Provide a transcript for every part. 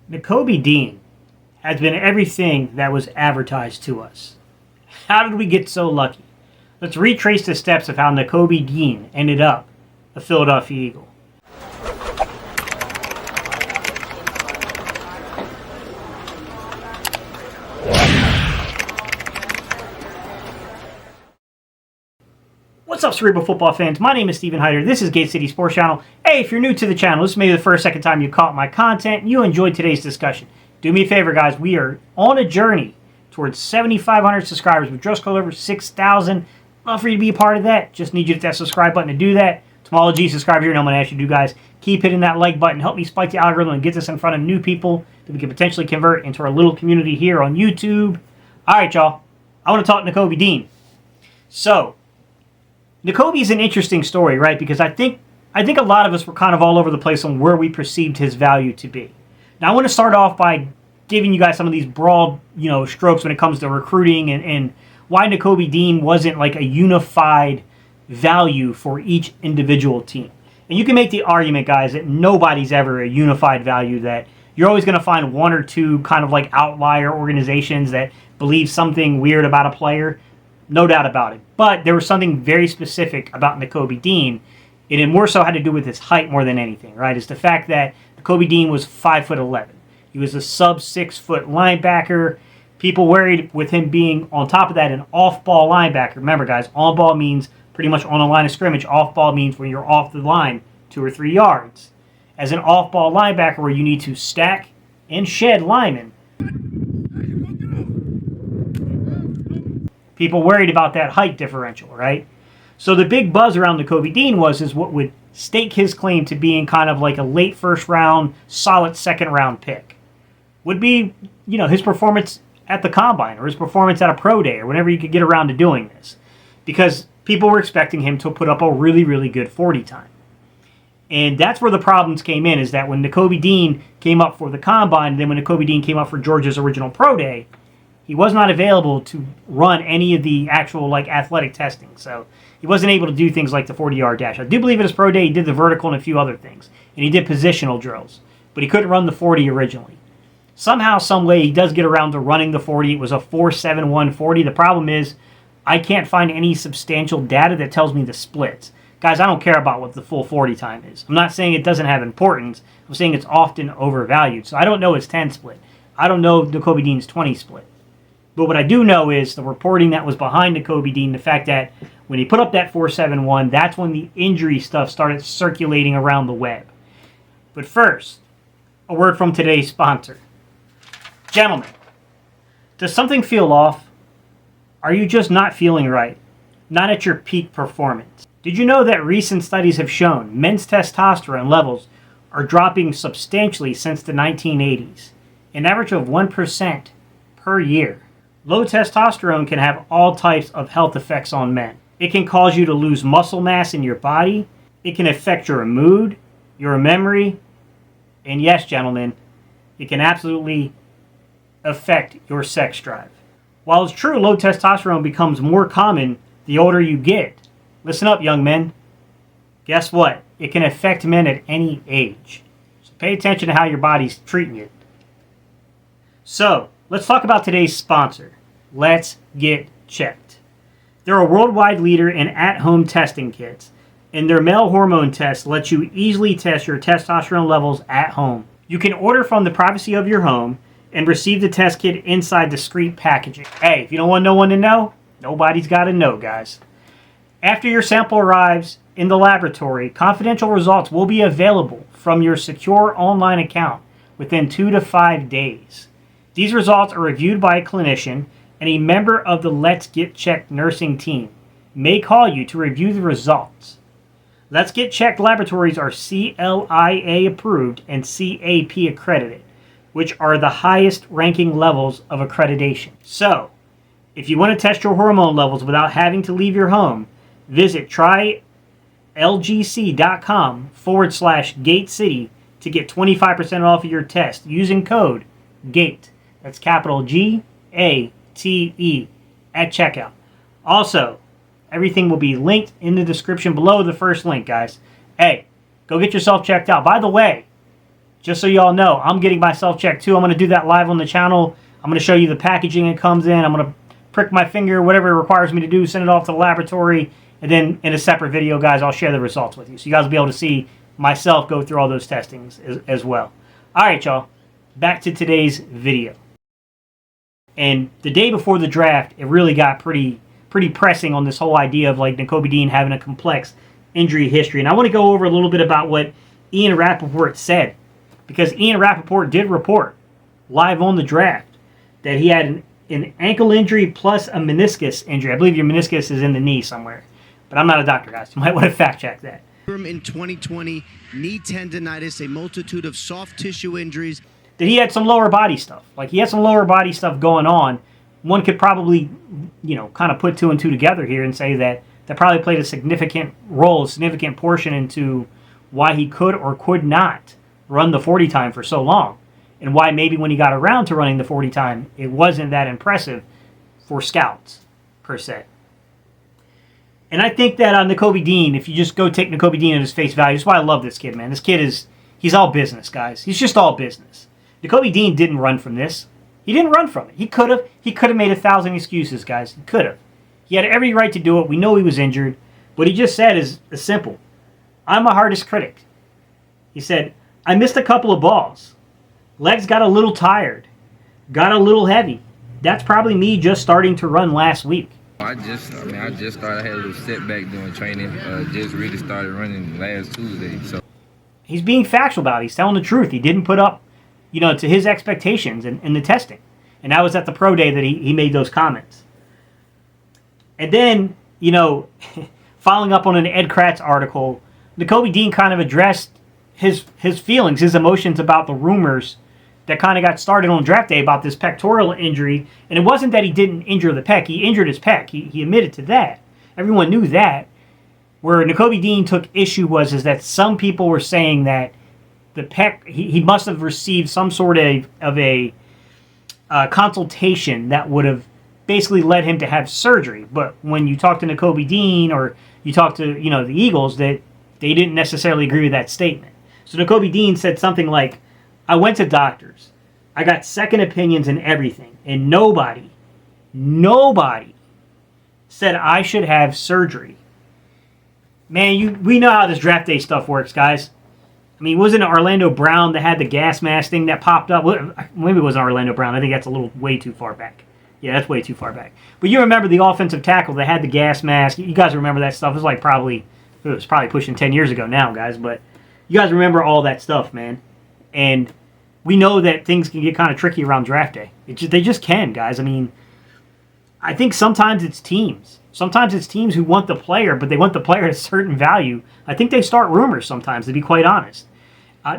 Nakobe Dean has been everything that was advertised to us. How did we get so lucky? Let's retrace the steps of how Nakobe Dean ended up a Philadelphia Eagle. What's up, Cerebral football fans? My name is Steven Hyder. This is Gate City Sports Channel. Hey, if you're new to the channel, this may be the first, second time you caught my content and you enjoyed today's discussion. Do me a favor, guys. We are on a journey towards 7,500 subscribers. We've just called over 6,000. Love for you to be a part of that. Just need you to hit that subscribe button to do that. To all G subscribe here, and I'm going to ask you to do, guys, keep hitting that like button. Help me spike the algorithm and get this in front of new people that we can potentially convert into our little community here on YouTube. All right, y'all. I want to talk Nakobe Dean. So, Nakobe is an interesting story, right? Because I think a lot of us were kind of all over the place on where we perceived his value to be. Now, I want to start off by giving you guys some of these broad, strokes when it comes to recruiting and why Nakobe Dean wasn't like a unified value for each individual team. And you can make the argument, guys, that nobody's ever a unified value, that you're always going to find one or two kind of like outlier organizations that believe something weird about a player. No doubt about it. But there was something very specific about Nakobe Dean, and it more so had to do with his height more than anything, right? It's the fact that Nakobe Dean was 5'11". He was a sub-6 foot linebacker. People worried with him being, on top of that, an off-ball linebacker. Remember, guys, on-ball means pretty much on the line of scrimmage. Off-ball means when you're off the line 2 or 3 yards. As an off-ball linebacker where you need to stack and shed linemen, people worried about that height differential, right? So the big buzz around Nakobe Dean is what would stake his claim to being kind of like a late first round, solid second round pick. Would be, his performance at the combine or his performance at a pro day or whenever you could get around to doing this. Because people were expecting him to put up a really, really good 40 time. And that's where the problems came in, is that when Nakobe Dean came up for the combine, and then when Nakobe Dean came up for Georgia's original pro day, he was not available to run any of the actual athletic testing. So he wasn't able to do things like the 40-yard dash. I do believe at his pro day he did the vertical and a few other things. And he did positional drills. But he couldn't run the 40 originally. Somehow, some way, he does get around to running the 40. It was a 4.71 40. The problem is I can't find any substantial data that tells me the splits. Guys, I don't care about what the full 40 time is. I'm not saying it doesn't have importance. I'm saying it's often overvalued. So I don't know his 10 split. I don't know Nakobe Dean's 20 split. But what I do know is the reporting that was behind Nakobe Dean, the fact that when he put up that 4.71, that's when the injury stuff started circulating around the web. But first, a word from today's sponsor. Gentlemen, does something feel off? Are you just not feeling right? Not at your peak performance? Did you know that recent studies have shown men's testosterone levels are dropping substantially since the 1980s, an average of 1% per year? Low testosterone can have all types of health effects on men. It can cause you to lose muscle mass in your body. It can affect your mood, your memory, and yes, gentlemen, it can absolutely affect your sex drive. While it's true low testosterone becomes more common the older you get, listen up, young men. Guess what? It can affect men at any age. So pay attention to how your body's treating you. So, let's talk about today's sponsor. Let's Get Checked. They're a worldwide leader in at-home testing kits, and their male hormone test lets you easily test your testosterone levels at home. You can order from the privacy of your home and receive the test kit inside discreet packaging. Hey, if you don't want no one to know, nobody's got to know, guys. After your sample arrives in the laboratory, confidential results will be available from your secure online account within 2 to 5 days. These results are reviewed by a clinician, and a member of the Let's Get Checked nursing team may call you to review the results. Let's Get Checked laboratories are CLIA approved and CAP accredited, which are the highest ranking levels of accreditation. So, if you want to test your hormone levels without having to leave your home, visit trylgc.com/GateCity to get 25% off of your test using code GATE. That's capital GATE at checkout. Also, everything will be linked in the description below the first link, guys. Hey, go get yourself checked out. By the way, just so y'all know, I'm getting myself checked too. I'm going to do that live on the channel. I'm going to show you the packaging it comes in. I'm going to prick my finger, whatever it requires me to do, send it off to the laboratory, and then in a separate video, guys, I'll share the results with you. So you guys will be able to see myself go through all those testings as well. All right, y'all. Back to today's video. And the day before the draft, it really got pretty pressing on this whole idea of like Nakobe Dean having a complex injury history. And I want to go over a little bit about what Ian Rappaport said, because Ian Rappaport did report live on the draft that he had an ankle injury plus a meniscus injury. I believe your meniscus is in the knee somewhere, but I'm not a doctor, guys. You might want to fact check that. In 2020, knee tendonitis, a multitude of soft tissue injuries. That he had some lower body stuff. Like, he had some lower body stuff going on. One could probably, kind of put two and two together here and say that probably played a significant role, a significant portion into why he could or could not run the 40 time for so long. And why maybe when he got around to running the 40 time, it wasn't that impressive for scouts, per se. And I think that on Nakobe Dean, if you just go take Nakobe Dean at his face value, that's why I love this kid, man. This kid he's all business, guys. He's just all business. Nakobe Dean didn't run from this. He didn't run from it. He could have. He could have made 1,000 excuses, guys. He could have. He had every right to do it. We know he was injured. What he just said is simple. I'm my hardest critic. He said, I missed a couple of balls. Legs got a little tired. Got a little heavy. That's probably me just starting to run last week. I just started. I had a little setback doing training. Just really started running last Tuesday. So he's being factual about it. He's telling the truth. He didn't put up, to his expectations in the testing. And that was at the pro day that he made those comments. And then, following up on an Ed Kratz article, Nakobe Dean kind of addressed his feelings, his emotions about the rumors that kind of got started on draft day about this pectoral injury. And it wasn't that he didn't injure the pec. He injured his pec. He admitted to that. Everyone knew that. Where Nakobe Dean took issue is that some people were saying that the pec, he must have received some sort of a consultation that would have basically led him to have surgery. But when you talk to Nakobe Dean or you talk to, the Eagles, that they didn't necessarily agree with that statement. So Nakobe Dean said something like, I went to doctors. I got second opinions and everything. And nobody said I should have surgery. Man, we know how this draft day stuff works, guys. I mean, wasn't it Orlando Brown that had the gas mask thing that popped up? Maybe it wasn't Orlando Brown. I think that's a little way too far back. Yeah, that's way too far back. But you remember the offensive tackle that had the gas mask. You guys remember that stuff. It was probably pushing 10 years ago now, guys. But you guys remember all that stuff, man. And we know that things can get kind of tricky around draft day. They just can, guys. I mean, I think sometimes it's teams. Sometimes it's teams who want the player, but they want the player at a certain value. I think they start rumors sometimes, to be quite honest.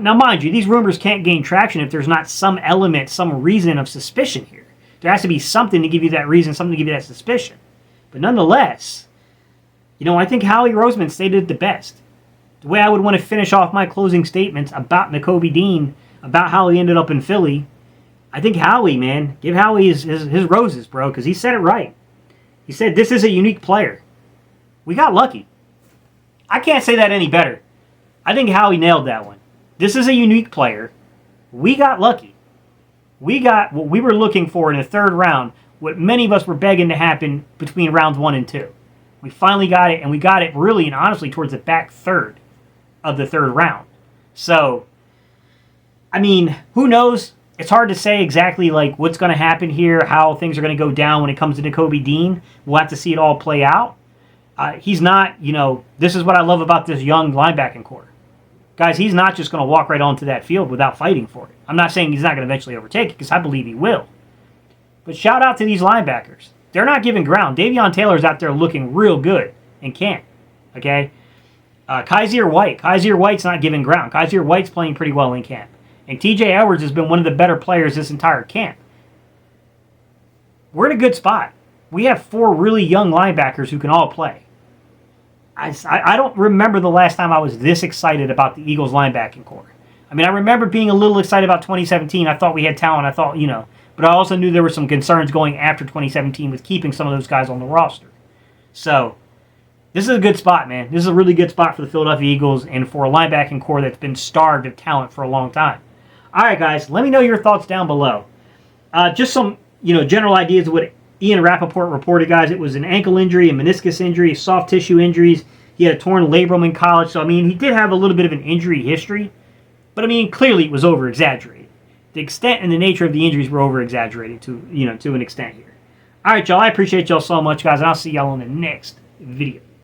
Now, mind you, these rumors can't gain traction if there's not some element, some reason of suspicion here. There has to be something to give you that reason, something to give you that suspicion. But nonetheless, I think Howie Roseman stated it the best. The way I would want to finish off my closing statements about Nakobe Dean, about how he ended up in Philly, I think Howie, man, give Howie his roses, bro, because he said it right. He said, this is a unique player. We got lucky. I can't say that any better. I think Howie nailed that one. This is a unique player. We got lucky. We got what we were looking for in the third round, what many of us were begging to happen between rounds 1 and 2. We finally got it, and we got it really and honestly towards the back third of the third round. So, I mean, who knows? It's hard to say exactly what's going to happen here, how things are going to go down when it comes to Nakobe Dean. We'll have to see it all play out. He's not, this is what I love about this young linebacking core. Guys, he's not just going to walk right onto that field without fighting for it. I'm not saying he's not going to eventually overtake it, because I believe he will. But shout out to these linebackers. They're not giving ground. Davion Taylor's out there looking real good in camp. Okay? Kaiser White's not giving ground. Kaiser White's playing pretty well in camp. And T.J. Edwards has been one of the better players this entire camp. We're in a good spot. We have 4 really young linebackers who can all play. I don't remember the last time I was this excited about the Eagles linebacking core. I mean, I remember being a little excited about 2017. I thought we had talent. I thought, but I also knew there were some concerns going after 2017 with keeping some of those guys on the roster. So, this is a good spot, man. This is a really good spot for the Philadelphia Eagles and for a linebacking core that's been starved of talent for a long time. All right, guys, let me know your thoughts down below. Just some, general ideas of what Ian Rappaport reported, guys. It was an ankle injury, a meniscus injury, soft tissue injuries. He had a torn labrum in college. So, he did have a little bit of an injury history. But, clearly it was over-exaggerated. The extent and the nature of the injuries were over-exaggerated to an extent here. All right, y'all. I appreciate y'all so much, guys. And I'll see y'all on the next video.